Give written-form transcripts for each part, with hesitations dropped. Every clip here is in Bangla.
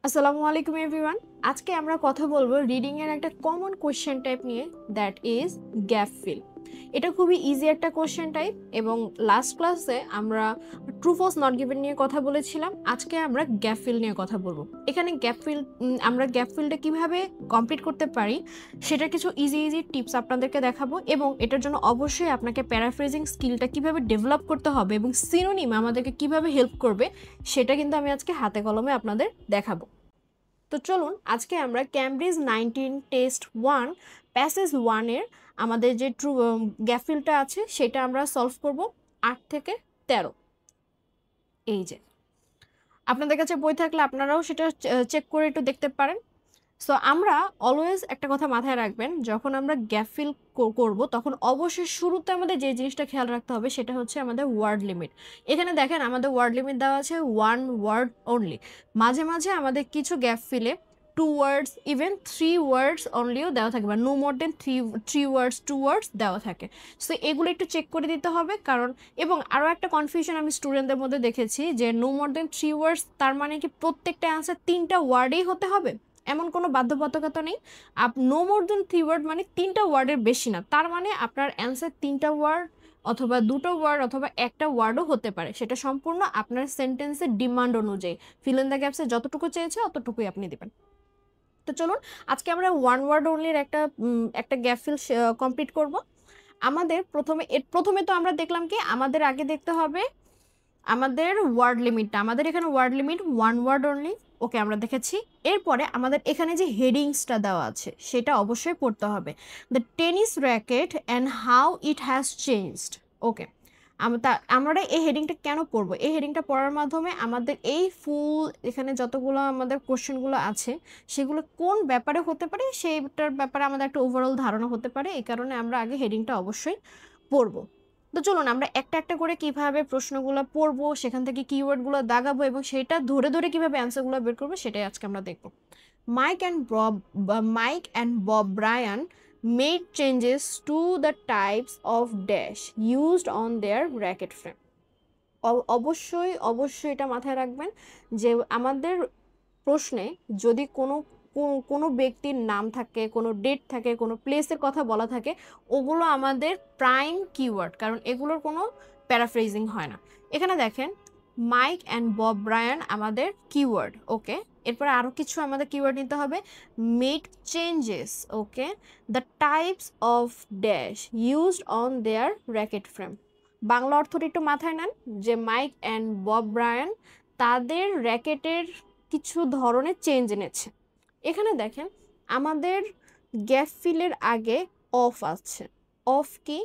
আসসালামু আলাইকুম এভরিওয়ান। আজকে আমরা কথা বলবো রিডিং এর একটা কমন কোশ্চেন টাইপ নিয়ে, দ্যাট ইজ গ্যাপ ফিল। এটা খুবই ইজি একটা কোশ্চেন টাইপ এবং লাস্ট ক্লাসে আমরা ট্রু ফলস নট গিভেন নিয়ে কথা বলেছিলাম। আজকে আমরা গ্যাপ ফিল নিয়ে কথা বলবো। এখানে আমরা গ্যাপ ফিলটা কিভাবে কমপ্লিট করতে পারি সেটার কিছু ইজি টিপস আপনাদেরকে দেখাবো এবং এটার জন্য অবশ্যই আপনাকে প্যারাফ্রেজিং স্কিলটা কিভাবে ডেভেলপ করতে হবে এবং সিনোনিম আমাদেরকে কিভাবে হেল্প করবে সেটা কিন্তু আমি আজকে হাতে কলমে আপনাদের দেখাবো। তো চলুন আজকে আমরা ক্যামব্রিজ 19 টেস্ট 1 প্যাসেজ 1 এর আমাদের যে ট্রু গ্যাপ ফিলটা আছে সেটা আমরা সলভ করব 8 থেকে 13। এই যে আপনাদের কাছে বই থাকলে আপনারাও সেটা চেক করে একটু দেখতে পারেন। সো আমরা অলওয়েজ একটা কথা মাথায় রাখবেন, যখন আমরা গ্যাপ ফিল করব তখন অবশ্যই শুরুতে আমাদের যে জিনিসটা খেয়াল রাখতে হবে সেটা হচ্ছে আমাদের ওয়ার্ড লিমিট। এখানে দেখেন আমাদের ওয়ার্ড লিমিট দেওয়া আছে 1 ওয়ার্ড অনলি। মাঝে মাঝে আমাদের কিছু গ্যাপ ফিলে 2 ওয়ার্ডস ইভেন 3 ওয়ার্ডস অনলিও দেওয়া থাকে বা নো মোর দেন 3 ওয়ার্ডস 2 ওয়ার্ডস দেওয়া থাকে। সো এগুলো একটু চেক করে দিতে হবে, কারণ এবং আরও একটা কনফিউশন আমি স্টুডেন্টদের মধ্যে দেখেছি যে নো মোর দেন 3 ওয়ার্ডস তার মানে কি প্রত্যেকটা অ্যান্সার 3টা ওয়ার্ডেই হতে হবে? এমন কোনো বাধ্যবাধকতা নেই। নো মোর দেন 3 ওয়ার্ড মানে 3টা ওয়ার্ডের বেশি না, তার মানে আপনার অ্যান্সার 3টা ওয়ার্ড অথবা 2টো ওয়ার্ড অথবা একটা ওয়ার্ডও হতে পারে। সেটা সম্পূর্ণ আপনার সেন্টেন্সের ডিমান্ড অনুযায়ী। ফিল ইন দ্য গ্যাপসে যতটুকু চেয়েছে অতটুকুই আপনি দেবেন। তো চলুন আজকে আমরা 1 ওয়ার্ড অনলির একটা গ্যাপ ফিল কমপ্লিট করব। আমাদের প্রথমে তো আমরা দেখলাম কি আমাদের আগে দেখতে হবে আমাদের ওয়ার্ড লিমিটটা। আমাদের এখানে ওয়ার্ড লিমিট 1 ওয়ার্ড অনলি, ওকে আমরা দেখেছি। এরপরে আমাদের এখানে যে হেডিংসটা দেওয়া আছে সেটা অবশ্যই পড়তে হবে, the tennis racket and how it has changed. Okay, আমরা এই হেডিংটা কেন পড়বো? এই হেডিংটা পড়ার মাধ্যমে আমাদের এই ফুল এখানে যতগুলো আমাদের কোশ্চেনগুলো আছে সেগুলো কোন ব্যাপারে হতে পারে সেইটার ব্যাপারে আমাদের একটা ওভারঅল ধারণা হতে পারে। এই কারণে আমরা আগে হেডিংটা অবশ্যই পড়বো। তো চলুন আমরা একটা একটা করে কিভাবে প্রশ্নগুলো পড়বো, সেখান থেকে কিওয়ার্ডগুলো দাগাবো এবং সেটা ধরে ধরে কিভাবে অ্যান্সারগুলো বের করবো সেটাই আজকে আমরা দেখব। Mike and Bob Brian made changes to the types of dash used on their racket frame. অবশ্যই এটা মাথায় রাখবেন যে আমাদের প্রশ্নে যদি কোনো ব্যক্তির নাম থাকে, কোনো ডেট থাকে, কোনো প্লেসের কথা বলা থাকে, ওগুলো আমাদের প্রাইম কিওয়ার্ড, কারণ এগুলোর কোনো প্যারাফ্রেজিং হয় না। এখানে দেখেন মাইক অ্যান্ড বব ব্রায়ান আমাদের কিওয়ার্ড। ওকে, এরপরে আরও কিছু আমাদের কিওয়ার্ড নিতে হবে। Made changes, okay, the types of dash used on their racket frame. Bangla অর্থটা একটু মাথায় নেন যে মাইক অ্যান্ড বব ব্রায়ান তাদের র্যাকেটের কিছু ধরনের চেঞ্জ এনেছে। এখানে দেখেন আমাদের গ্যাপ ফিলের আগে অফ আছে। অফ কি?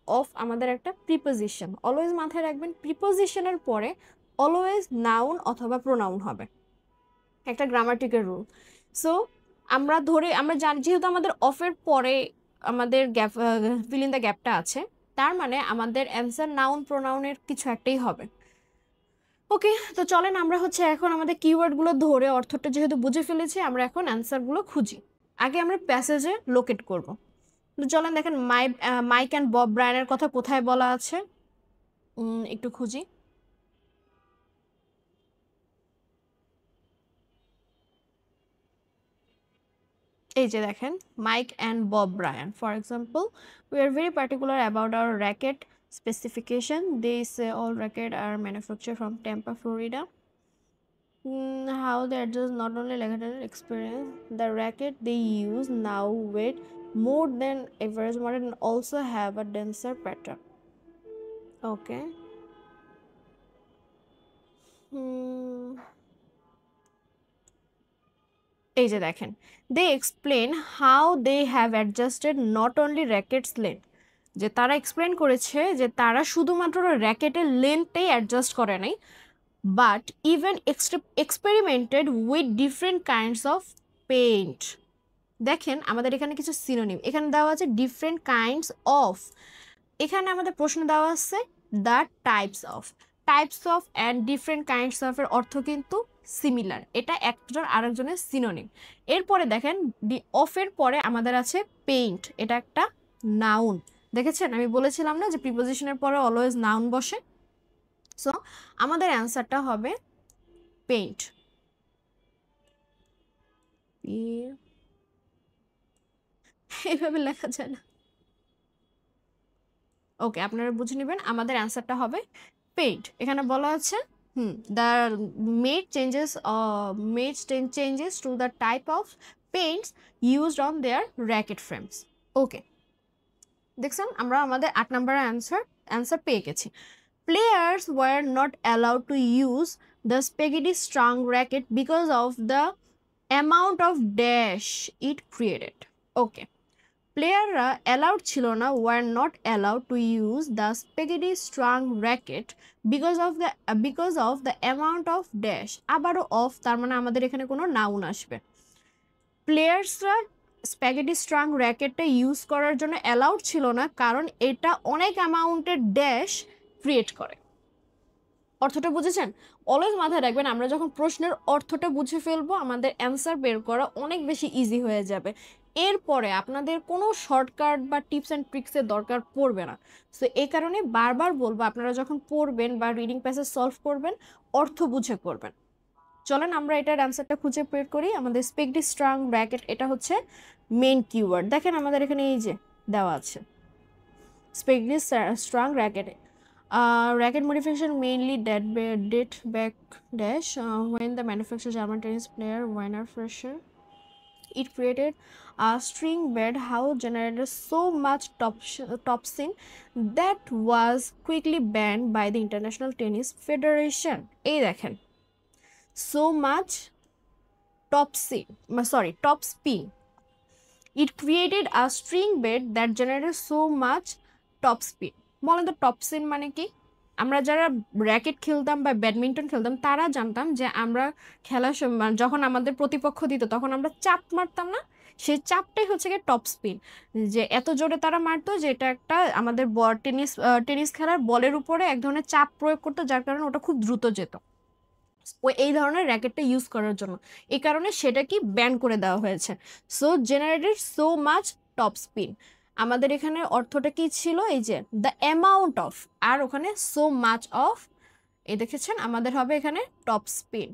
অফ আমাদের একটা প্রিপোজিশন। অলওয়েজ মাথায় রাখবেন প্রিপোজিশনের পরে অলওয়েজ নাউন অথবা প্রোনাউন হবে, একটা গ্রামাটিক্যাল রুল। সো আমরা জানি যেহেতু আমাদের অফের পরে আমাদের গ্যাপ ফিল ইন দ্য গ্যাপটা আছে, তার মানে আমাদের অ্যান্সার নাউন প্রোনাউনের কিছু একটাই হবে। ওকে, তো চলেন আমরা এখন আমাদের কিওয়ার্ডগুলো ধরে অর্থটা যেহেতু বুঝে ফেলেছি, আমরা এখন অ্যান্সারগুলো খুঁজি। আগে আমরা প্যাসেজে লোকেট করব। তো চলেন দেখেন মাইক অ্যান্ড বব ব্রায়ানের কথা কোথায় বলা আছে, একটু খুঁজি। এই যে দেখেন Mike and Bob Brian, for example, we are very particular about our racket specification. They say all racket are manufactured from Tampa, Florida. How they adjust not only racket experience, the racket they use now weight more than average model and also have a denser pattern. Okay. এই যে দেখেন they explain how they have adjusted not only rackets length, যে তারা এক্সপ্লেন করেছে যে তারা শুধুমাত্র র্যাকেটের লেন্থটাই অ্যাডজাস্ট করে নাই, but even experimented with different kinds of paint. দেখেন আমাদের এখানে কিছু সিনোনিম এখানে দেওয়া আছে, ডিফারেন্ট কাইন্ডস অফ। এখানে আমাদের প্রশ্ন দেওয়া আছে the types of and different kinds of এর অর্থ কিন্তু সিমিলার, এটা একজন আরেকজনের সিনোনিম। এরপরে দেখেন অফের পরে আমাদের আছে পেইন্ট, এটা একটা নাউন। দেখেছেন আমি বলেছিলাম না যে প্রিপোজিশনের পরে অলওয়েজ নাউন বসে। সো আমাদের অ্যান্সারটা হবে পেইন্ট। এইভাবে লেখা যায় না। ওকে, আপনারা বুঝে নেবেন। আমাদের অ্যান্সারটা হবে পেইন্ট। এখানে বলা আছে the changes to the type of paints used on their racket frames. Okay, দেখছেন আমরা আমাদের 8 নম্বরের অ্যান্সার পেয়ে গেছি। Players were not allowed to use the spaghetti strung racket because of the amount of dash it created. Okay. প্লেয়াররা অ্যালাউড ছিল না, were not allowed to use the spaghetti strong racket because of the amount of dash. আবারও অফ, তার মানে আমাদের এখানে কোনো নাউন আসবে। প্লেয়ার্সরা স্প্যাগেটি স্ট্রং র্যাকেটটা ইউজ করার জন্য অ্যালাউড ছিল না, কারণ এটা অনেক অ্যামাউন্টের ড্যাশ ক্রিয়েট করে। অর্থটা বুঝেছেন? অলওয়েজ মাথায় রাখবেন, আমরা যখন প্রশ্নের অর্থটা বুঝে ফেলবো আমাদের অ্যান্সার বের করা অনেক বেশি ইজি হয়ে যাবে। এরপরে আপনাদের কোনো শর্টকাট বা টিপস অ্যান্ড ট্রিক্সের দরকার পড়বে না। সো এই কারণে বারবার বলবো, আপনারা যখন পড়বেন বা রিডিং প্যাসেজ সলভ করবেন অর্থ বুঝে করবেন। চলেন আমরা এটার অ্যান্সারটা খুঁজে বের করি। আমাদের স্পেগেটি স্ট্রং ব্র্যাকেট, এটা হচ্ছে মেইন কিওয়ার্ড। দেখেন আমাদের এখানে এই যে দেওয়া আছে spaghetti strong racket. Racket modification mainly date back dash when the manufacturer German tennis player Werner Fischer. It created a string bed house generated so much topspin that was quickly banned by the International Tennis Federation. এই দেখেন, so much topspin. It created a string bed that generated so much topspin. বলেন তো টপস্পিন মানে কি? আমরা যারা র্যাকেট খেলতাম বা ব্যাডমিন্টন খেলতাম তারা জানতাম যে আমরা খেলার সময় যখন আমাদের প্রতিপক্ষ দিত তখন আমরা চাপ মারতাম না, সেই চাপটাই হচ্ছে গিয়ে টপস্পিন। যে এত জোরে তারা মারতো যে এটা একটা আমাদের টেনিস খেলার বলের উপরে এক ধরনের চাপ প্রয়োগ করতো, যার কারণে ওটা খুব দ্রুত যেত এই ধরনের র্যাকেটটা ইউজ করার জন্য। এই কারণে সেটা কি ব্যান করে দেওয়া হয়েছে। সো জেনারেটেড সো মাচ টপস্পিন, আমাদের এখানে অর্থটা কি ছিল? এই যে দ্য অ্যামাউন্ট অফ, আর ওখানে সো মাচ অফ, এই দেখেছেন আমাদের হবে এখানে টপস্পিন।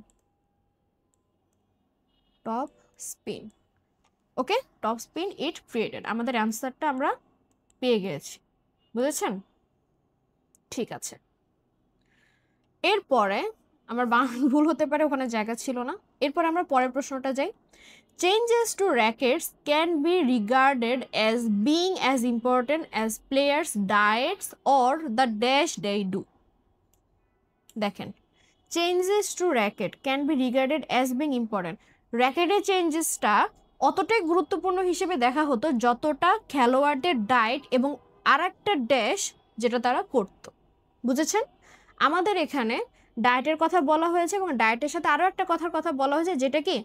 ওকে, টপস্পিন ইট ক্রিয়েটেড। আমাদের অ্যান্সারটা আমরা পেয়ে গেছি, বুঝেছেন? ঠিক আছে, এরপরে আমার বানান ভুল হতে পারে, ওখানে জায়গা ছিল না। এরপর আমরা পরের প্রশ্নটা যাই। Changes to rackets can be regarded as being as important as players' diets or the dash they do. দেখেন, changes to racket can be regarded as being important. র্যাকেটের চেঞ্জেসটা অতটাই গুরুত্বপূর্ণ হিসেবে দেখা হতো যতটা খেলোয়াড়দের ডায়েট এবং আর একটা ড্যাশ যেটা তারা করত। বুঝেছেন? আমাদের এখানে ডায়েটের কথা বলা হয়েছে এবং ডায়েটের সাথে আরও একটা কথা বলা হয়েছে, যেটা কি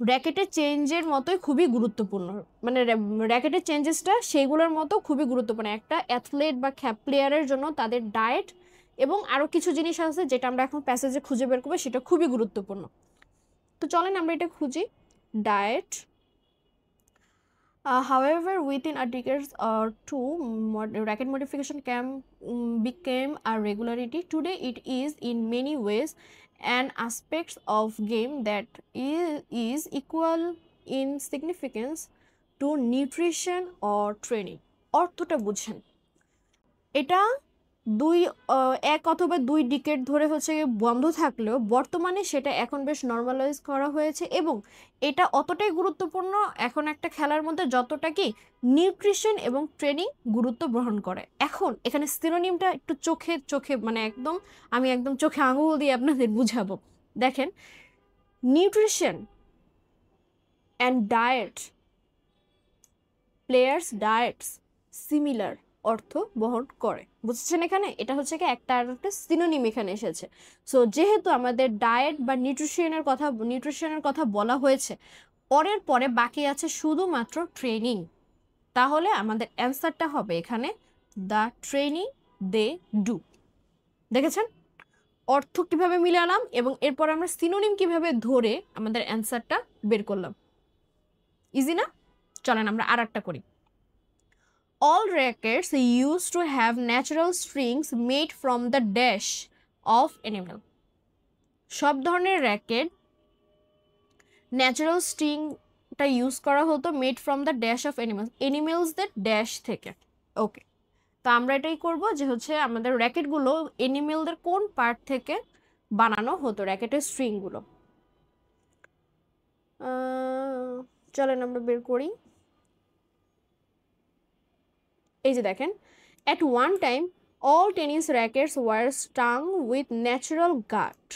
র্যাকেটের চেঞ্জের মতোই খুবই গুরুত্বপূর্ণ। মানে র্যাকেটের চেঞ্জেসটা সেইগুলোর মতো খুবই গুরুত্বপূর্ণ। একটা অ্যাথলেট বা প্লেয়ারের জন্য তাদের ডায়েট এবং আরও কিছু জিনিস আছে যেটা আমরা এখন প্যাসেজে খুঁজে বের করবো, সেটা খুবই গুরুত্বপূর্ণ। তো চলেন আমরা এটা খুঁজি। Diet, however within a decade or two racket modification became a regularity. Today it is in many ways an aspect of game that is equal in significance to nutrition or training. অর্থটা বুঝেন, এটা এক অথবা দুই ডিকেড ধরে হচ্ছে বন্ধ থাকলেও বর্তমানে সেটা এখন বেশ নর্মালাইজ করা হয়েছে এবং এটা অতটাই গুরুত্বপূর্ণ এখন একটা খেলার মধ্যে যতটা কি নিউট্রিশন এবং ট্রেনিং গুরুত্ব গ্রহণ করে। এখন এখানে সিনোনিমটা একটু চোখে মানে আমি একদম চোখে আঙুল দিয়ে আপনাদের বুঝাবো। দেখেন, nutrition and diet, players diets similar অর্থ বহন করে। বুঝছেন? এখানে এটা হচ্ছে কি একটা সিনোনিম এখানে এসেছে। সো যেহেতু আমাদের ডায়েট বা নিউট্রিশনের কথা বলা হয়েছে, পরে বাকি আছে শুধুমাত্র ট্রেনিং, তাহলে আমাদের অ্যান্সারটা হবে এখানে দ্য ট্রেনিং দে ডু। দেখেছেন অর্থ কিভাবে মিলালাম এবং এরপর আমরা সিনোনিম কিভাবে ধরে আমাদের অ্যান্সারটা বের করলাম। ইজি না? চলেন আমরা আর একটা করি। All rackets used to have natural strings made from the dash of animal. সব ধরনের র্যাকেট ন্যাচারাল স্ট্রিং টা ইউজ করা হতো made from the dash of এনিমেলসদের ড্যাশ থেকে। ওকে, তো আমরা এটাই করব যে হচ্ছে আমাদের র্যাকেটগুলো এনিমেলদের কোন পার্ট থেকে বানানো হতো, র্যাকেটের স্ট্রিংগুলো। চলেন আমরা বের করি। এই যে দেখেন, at one time all tennis rackets were strung with natural gut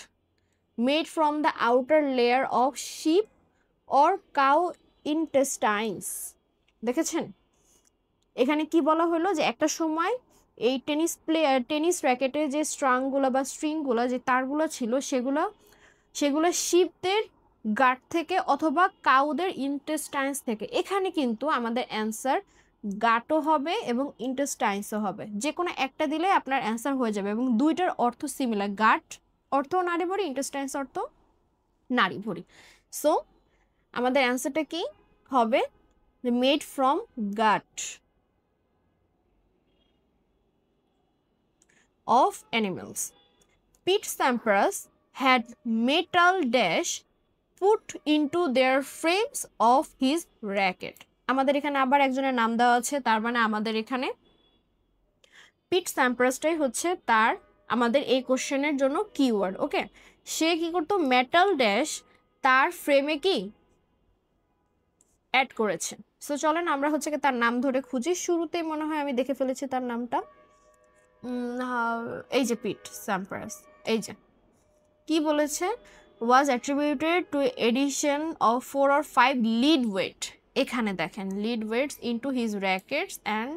made from the outer layer of sheep or cow intestines। দেখেছেন এখানে কি বলা হলো যে একটা সময় এই টেনিস র্যাকেটের যে স্ট্রাংগুলো বা স্ট্রিংগুলো যে তারগুলো ছিল সেগুলো শিপদের গাট থেকে অথবা কাউদের ইন্টেস্টাইন্স থেকে। এখানে কিন্তু আমাদের অ্যান্সার গাটও হবে এবং ইন্টেস্টাইন্সও হবে, যে কোনো একটা দিলে আপনার অ্যান্সার হয়ে যাবে এবং দুইটার অর্থ সিমিলার। গাট অর্থ নারী ভরি, ইন্টেস্টাইন্স অর্থ নারী ভরি। সো আমাদের অ্যান্সারটা কি হবে, made from gut of animals. Pete Sampras had metal dash put into their frames of his racket. আমাদের এখানে আবার একজনের নাম দেওয়া আছে, তার মানে আমাদের এখানে পিট স্যাম্পারাসটাই হচ্ছে তার আমাদের এই কোশ্চেনের জন্য কিওয়ার্ড। ওকে, সে কি করতো, মেটাল ড্যাশ তার ফ্রেমে কি অ্যাড করেছে। সো চলেন আমরা হচ্ছে তার নাম ধরে খুঁজি। শুরুতেই মনে হয় আমি দেখে ফেলেছি তার নামটা। এই যে পিট স্যাম্পারাস, এই যে কি বলেছে, was attributed to addition of 4 or 5 lead weight. এখানে দেখেন lead weights into his rackets and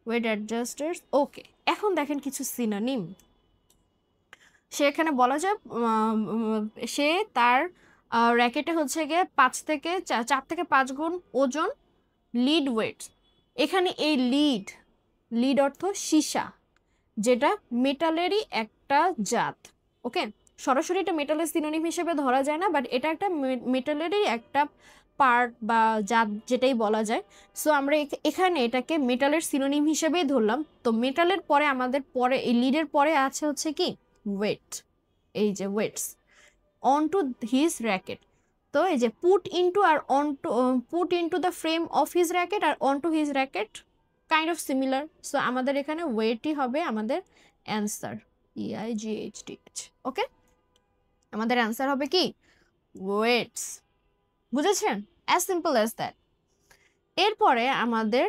weight adjusters. Okay, এখন দেখেন কিছু সিনোনিম। সে এখানে বলা যায় সে তার র্যাকেটে হচ্ছে গিয়ে 4 থেকে 5 গুণ ওজন লিড ওয়েটস। এখানে এই লিড অর্থ সীসা, যেটা মেটালেরই একটা জাত। ওকে, সরাসরি এটা মেটালের সিনোনিম হিসেবে ধরা যায় না, বাট এটা একটা মেটালেরই একটা পার্ট বা জাত যেটাই বলা যায়। সো আমরা এখানে এটাকে মেটালের সিনোনিম হিসেবেই ধরলাম। তো মেটালের পরে আমাদের পরে এই লিডের পরে আছে হচ্ছে কি ওয়েট, এই যে weights on to his racket. তো এই যে put into the frame of his racket আর on to his racket kind of similar. So আমাদের এখানে ওয়েটই হবে আমাদের অ্যান্সার, EIGHT। ওকে, আমাদের অ্যান্সার হবে কি ওয়েটস। বুঝেছেন? As simple as that. এরপরে আমাদের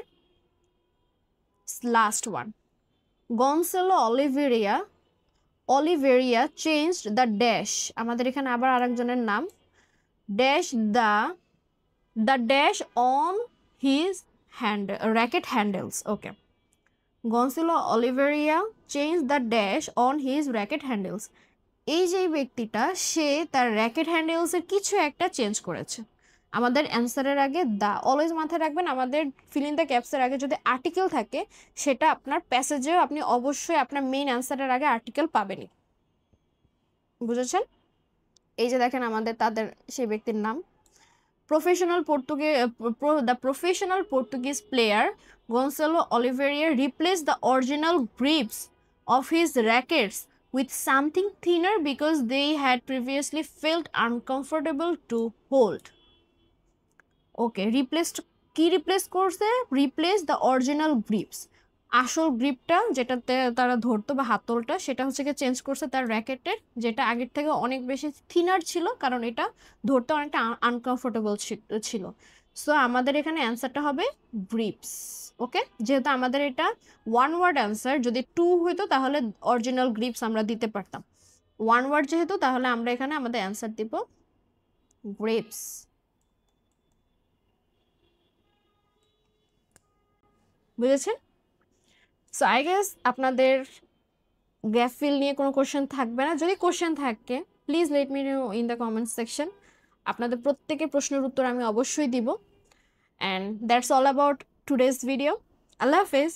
last one, Gonzalo Oliveira changed the dash. আমাদের এখানে আবার আরেকজনের নাম, dash the dash on his racket handles. Okay, Gonzalo Oliveira changed the dash on his racket handles. এই যে ব্যক্তিটা সে তার র্যাকেট হ্যান্ডেলসের কিছু একটা চেঞ্জ করেছে। আমাদের অ্যান্সারের আগে দা অলওয়েজ মাথায় রাখবেন, আমাদের ফিল ইন দ্য ক্যাপসের আগে যদি আর্টিকেল থাকে সেটা আপনার প্যাসেজেও আপনি অবশ্যই আপনার মেইন অ্যান্সারের আগে আর্টিকেল পাবেনই। বুঝেছেন? এই যে দেখেন আমাদের তাদের সেই ব্যক্তির নাম, the professional Portuguese player Gonzalo Oliveira replaced the original grips of his rackets with something thinner because they had previously felt uncomfortable to hold. Okay, replace করছে, replace the original grips, আসল গ্রিপটা যেটাতে তারা ধরতো বা হাতলটা সেটা হচ্ছে কি চেঞ্জ করছে তার র্যাকেটের, যেটা আগের থেকে অনেক বেশি থিনার ছিল কারণ এটা ধরতে অনেকটা আনকমফোর্টেবল ছিল। সো আমাদের এখানে অ্যান্সারটা হবে গ্রিপস। ওকে, যেহেতু আমাদের এটা ওয়ান ওয়ার্ড অ্যান্সার, যদি 2 হইতো তাহলে অরিজিনাল গ্রিপস আমরা দিতে পারতাম। 1 ওয়ার্ড যেহেতু তাহলে আমরা এখানে আমাদের অ্যান্সার দিব গ্রিপস। বুঝেছেন? সো আই গেস আপনাদের গ্যাপ ফিল নিয়ে কোনো কোশ্চেন থাকবে না। যদি কোশ্চেন থাকে please let me know in the comment section. আপনাদের প্রত্যেকের প্রশ্নের উত্তর আমি অবশ্যই দিব। And that's all about today's video. আল্লাহ হাফেজ।